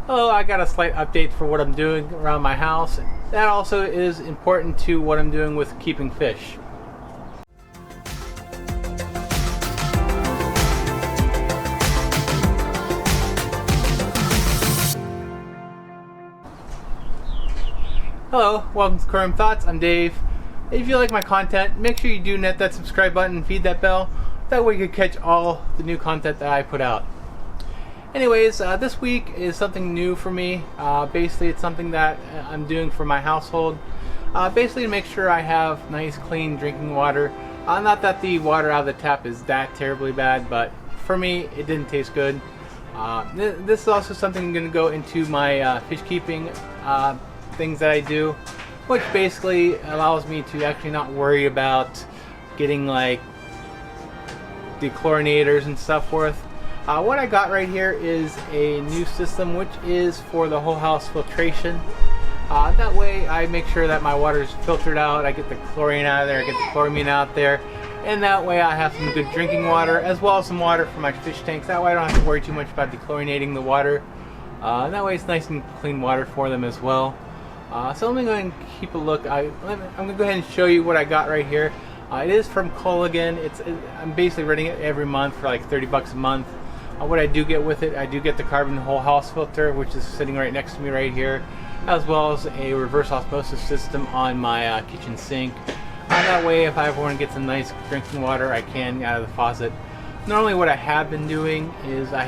Hello, I got a slight update for what I'm doing around my house. That also is important to what I'm doing with keeping fish. Hello, welcome to Aquarium Thoughts. I'm Dave. If you like my content, make sure you do hit that subscribe button and feed that bell. That way you can catch all the new content that I put out. Anyways, this week is something new for me. Basically, it's something that I'm doing for my household. Basically, to make sure I have nice, clean drinking water. Not that the water out of the tap is that terribly bad, but for me, it didn't taste good. This is also something I'm going to go into my fish keeping things that I do, which basically allows me to actually not worry about getting like dechlorinators and stuff forth. What I got right here is a new system which is for the whole house filtration. That way I make sure that my water is filtered out, I get the chlorine out of there, I get the chloramine out there, and that way I have some good drinking water as well as some water for my fish tanks. That way I don't have to worry too much about dechlorinating the water. That way it's nice and clean water for them as well. So let me go ahead and keep a look. I'm going to go ahead and show you what I got right here. It is from Culligan. I'm basically renting it every month for like 30 bucks a month. What I do get with it, I do get the carbon whole house filter, which is sitting right next to me right here, as well as a reverse osmosis system on my kitchen sink. That way, if I ever want to get some nice drinking water, I can out of the faucet. Normally what I have been doing is I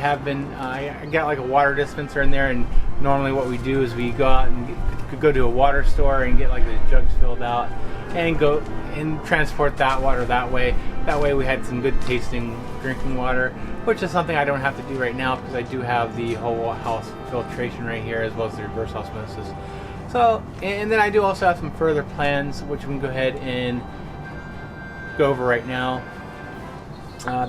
got like a water dispenser in there, and normally what we do is we go out and go to a water store and get like the jugs filled out and go and transport that water that way. That way we had some good tasting drinking water, which is something I don't have to do right now because I do have the whole house filtration right here as well as the reverse osmosis. So, and then I do also have some further plans which we can go ahead and go over right now.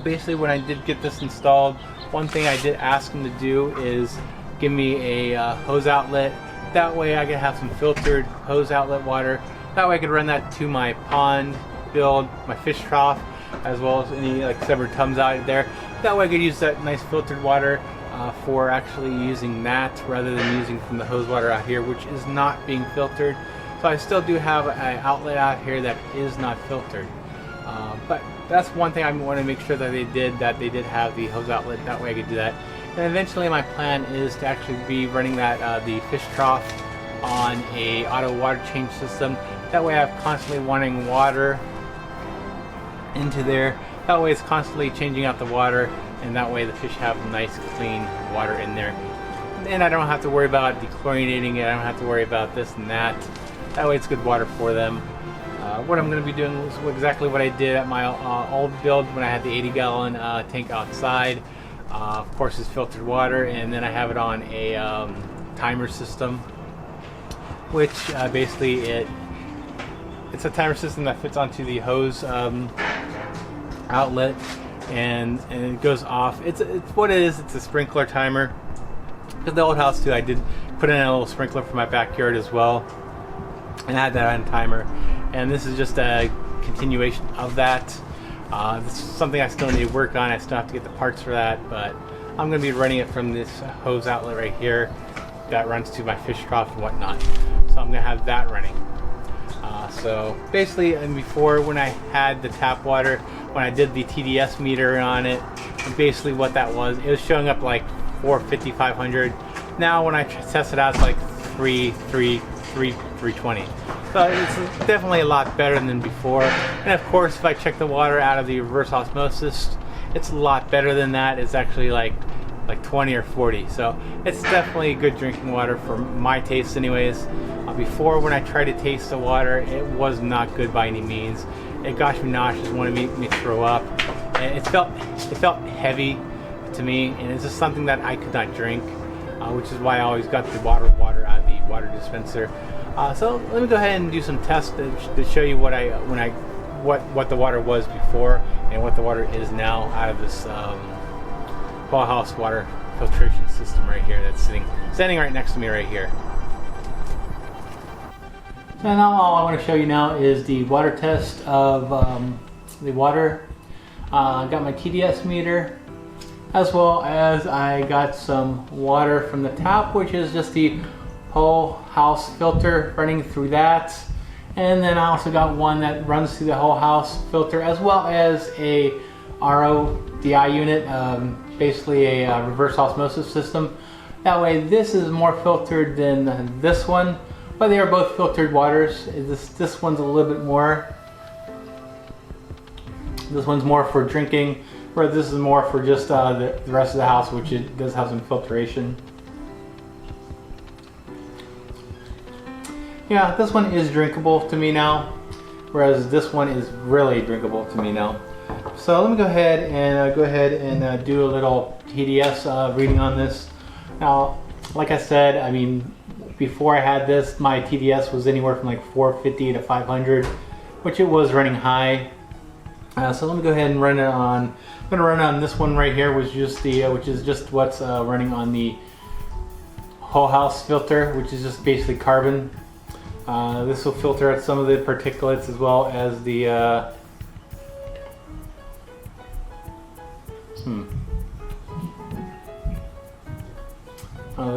Basically, when I did get this installed, one thing I did ask them to do is give me a hose outlet. That way I could have some filtered hose outlet water. That way I could run that to my pond, build my fish trough, as well as any like severed tubs out there. That way I could use that nice filtered water for actually using that rather than using from the hose water out here, which is not being filtered. So I still do have an outlet out here that is not filtered. But that's one thing I want to make sure that they did have the hose outlet. That way I could do that. And eventually my plan is to actually be running that the fish trough on a auto water change system. That way I'm constantly wanting water into there. That way it's constantly changing out the water, and that way the fish have nice clean water in there. And I don't have to worry about dechlorinating it. I don't have to worry about this and that. That way it's good water for them. What I'm going to be doing is exactly what I did at my old build when I had the 80-gallon tank outside. Of course, it's filtered water, and then I have it on a timer system, which basically it's a timer system that fits onto the hose outlet, and it goes off. It's what it is. It's a sprinkler timer. Because the old house too, I did put in a little sprinkler for my backyard as well, and I had that on timer. And this is just a continuation of that. This is something I still need to work on. I still have to get the parts for that, but I'm going to be running it from this hose outlet right here that runs to my fish trough and whatnot. So I'm going to have that running. So basically, and before when I had the tap water, when I did the TDS meter on it, basically what that was, it was showing up like 450, 500. Now when I test it out, it's like 320. So it's definitely a lot better than before. And of course, if I check the water out of the reverse osmosis, it's a lot better than that. It's actually like 20 or 40. So it's definitely good drinking water for my taste anyways. Before, when I tried to taste the water, it was not good by any means. It got me nauseous, wanted me to throw up. And it felt heavy to me, and it's just something that I could not drink, which is why I always got the water out of the water dispenser. So let me go ahead and do some tests to show you what the water was before and what the water is now out of this whole house water filtration system right here that's standing right next to me right here. So now all I want to show you now is the water test of the water. I got my TDS meter. as well as I got some water from the tap, which is just the whole house filter running through that. And then I also got one that runs through the whole house filter, as well as a RO DI unit, basically a reverse osmosis system. That way this is more filtered than this one, but they are both filtered waters. This one's a little bit more. This one's more for drinking, where this is more for just the rest of the house, which it does have some filtration. Yeah, this one is drinkable to me now, whereas this one is really drinkable to me now. So let me go ahead and do a little TDS reading on this. Now, like I said, I mean, before I had this, my TDS was anywhere from like 450 to 500, which it was running high. So let me go ahead and run it on. I'm going to run on this one right here, which is just what's running on the whole house filter, which is just basically carbon. This will filter out some of the particulates as well as the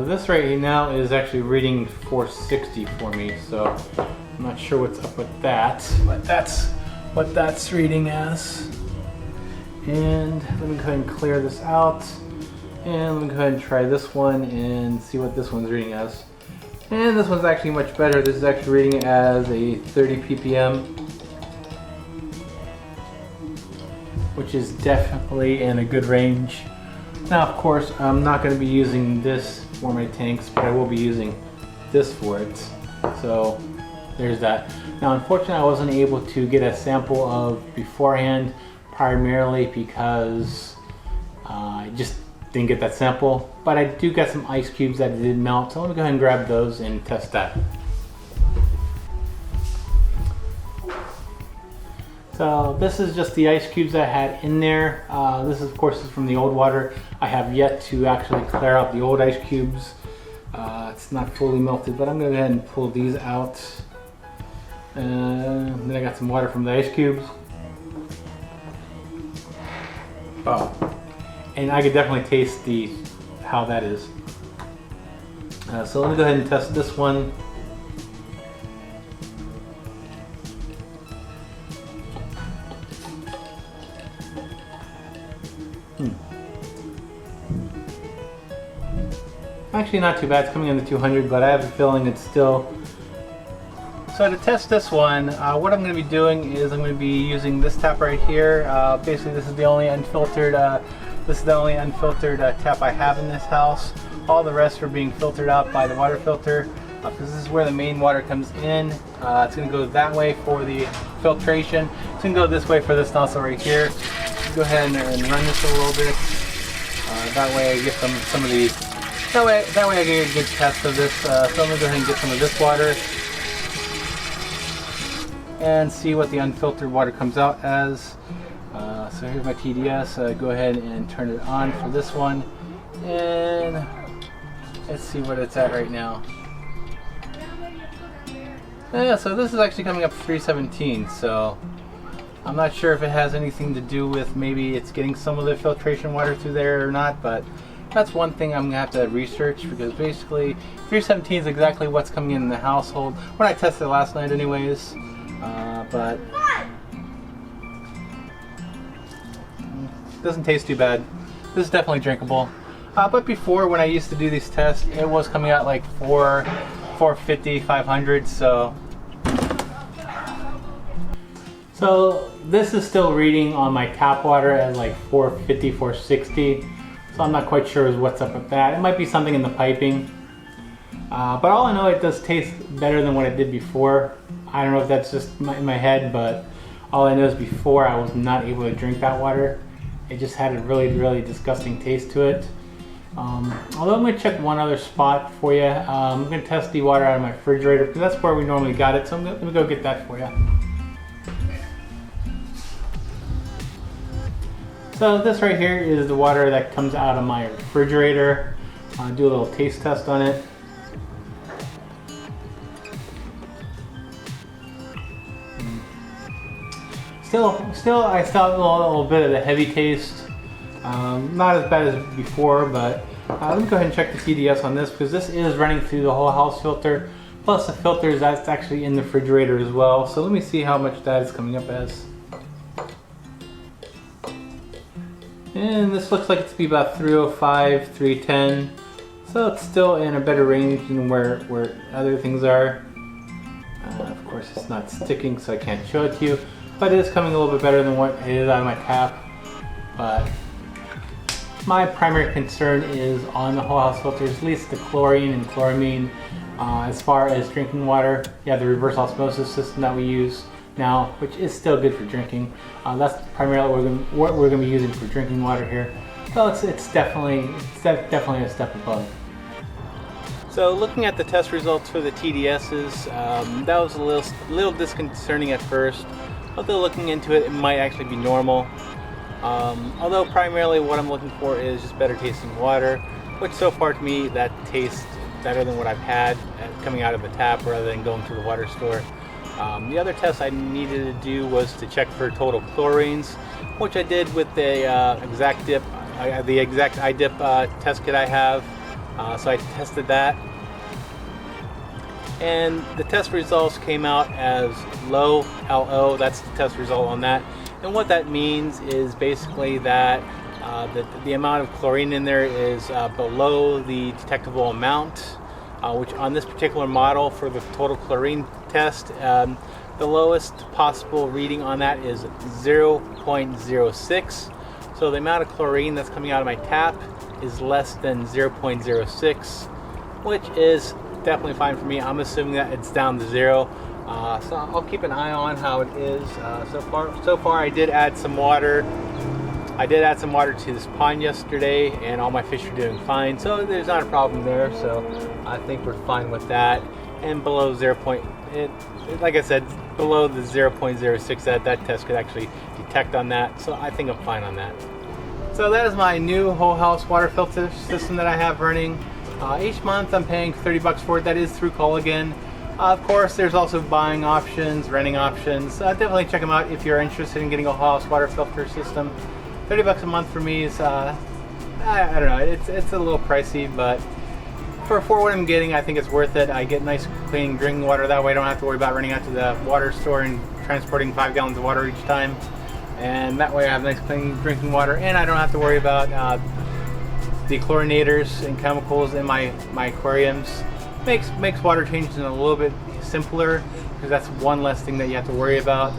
this right now is actually reading 460 for me, so I'm not sure what's up with that, but that's what that's reading as. And let me go ahead and clear this out, and let me go ahead and try this one and see what this one's reading as. And this one's actually much better. This is actually reading as a 30 ppm, which is definitely in a good range. Now, of course, I'm not going to be using this for my tanks, but I will be using this for it. So there's that. Now, unfortunately, I wasn't able to get a sample of beforehand, primarily because I just didn't get that sample. But I do get some ice cubes that did melt, so let me go ahead and grab those and test that. So this is just the ice cubes I had in there. This is, of course, is from the old water. I have yet to actually clear out the old ice cubes. It's not fully melted, but I'm going to go ahead and pull these out. Then I got some water from the ice cubes. Oh, and I could definitely taste how that is. So let me go ahead and test this one. Actually not too bad, it's coming in the 200, but I have a feeling it's still... So to test this one, what I'm going to be doing is I'm going to be using this tap right here. Basically this is the only unfiltered tap I have in this house. All the rest are being filtered out by the water filter. This is where the main water comes in. It's going to go that way for the filtration. It's going to go this way for this nozzle right here. Go ahead and run this a little bit. That way I get some of these. That way I get a good test of this. So I'm going to go ahead and get some of this water and see what the unfiltered water comes out as. So here's my TDS. Go ahead and turn it on for this one, and let's see what it's at right now. Yeah, so this is actually coming up 317, so I'm not sure if it has anything to do with maybe it's getting some of the filtration water through there or not, but that's one thing I'm going to have to research, because basically 317 is exactly what's coming in the household when I tested it last night anyways. But it doesn't taste too bad. This is definitely drinkable. But before, when I used to do these tests, it was coming out like 450, 500, so this is still reading on my tap water at like 450, 460. So I'm not quite sure what's up with that. It might be something in the piping. But all I know, it does taste better than what it did before. I don't know if that's just in my head, but all I know is before I was not able to drink that water. It just had a really, really disgusting taste to it. Although I'm going to check one other spot for you. I'm going to test the water out of my refrigerator, because that's where we normally got it. So let me go get that for you. So this right here is the water that comes out of my refrigerator. I'll do a little taste test on it. Still, I felt a little bit of the heavy taste. Not as bad as before, but let me go ahead and check the TDS on this, because this is running through the whole house filter, plus the filters that's actually in the refrigerator as well. So let me see how much that is coming up as. And this looks like it's to be about 305, 310. So it's still in a better range than where other things are. Of course it's not sticking, so I can't show it to you, but it is coming a little bit better than what it is out of my tap. But my primary concern is on the whole house filters, at least the chlorine and chloramine. As far as drinking water, yeah, the reverse osmosis system that we use now, which is still good for drinking. That's primarily what we're going to be using for drinking water here. So it's definitely a step above. So looking at the test results for the TDSs, that was a little disconcerting at first. Although looking into it, it might actually be normal. Although primarily what I'm looking for is just better tasting water, which so far to me that tastes better than what I've had coming out of the tap rather than going to the water store. The other test I needed to do was to check for total chlorines, which I did with the exact iDip test kit I have. So I tested that, and the test results came out as low LO. That's the test result on that. And what that means is basically that the amount of chlorine in there is below the detectable amount, which on this particular model for the total chlorine test, the lowest possible reading on that is 0.06. So the amount of chlorine that's coming out of my tap is less than 0.06, which is definitely fine for me. I'm assuming that it's down to 0. So I'll keep an eye on how it is. So far I did add some water. I did add some water to this pond yesterday, and all my fish are doing fine. So there's not a problem there. So I think we're fine with that. And below like I said, below the 0.06 that test could actually detect on that. So I think I'm fine on that. So that is my new whole house water filter system that I have running. Each month I'm paying $30 for it. That is through Culligan. Of course, there's also buying options, renting options. Definitely check them out if you're interested in getting a whole house water filter system. $30 a month for me is, I don't know, it's a little pricey, but for what I'm getting, I think it's worth it. I get nice clean drinking water that way. I don't have to worry about running out to the water store and transporting 5 gallons of water each time. And that way I have nice clean drinking water, and I don't have to worry about the chlorinators and chemicals in my aquariums. Makes water changing a little bit simpler, because that's one less thing that you have to worry about.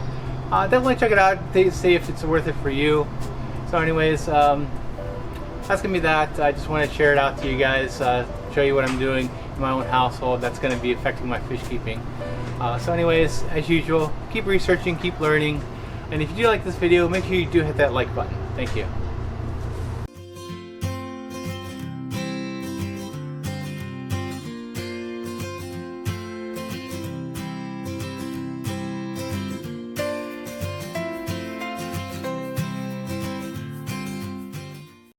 Definitely check it out, see if it's worth it for you. So anyways, that's gonna be that. I just want to share it out to you guys, show you what I'm doing in my own household that's going to be affecting my fish keeping. So anyways, as usual, keep researching, keep learning, and if you do like this video, make sure you do hit that like button. Thank you.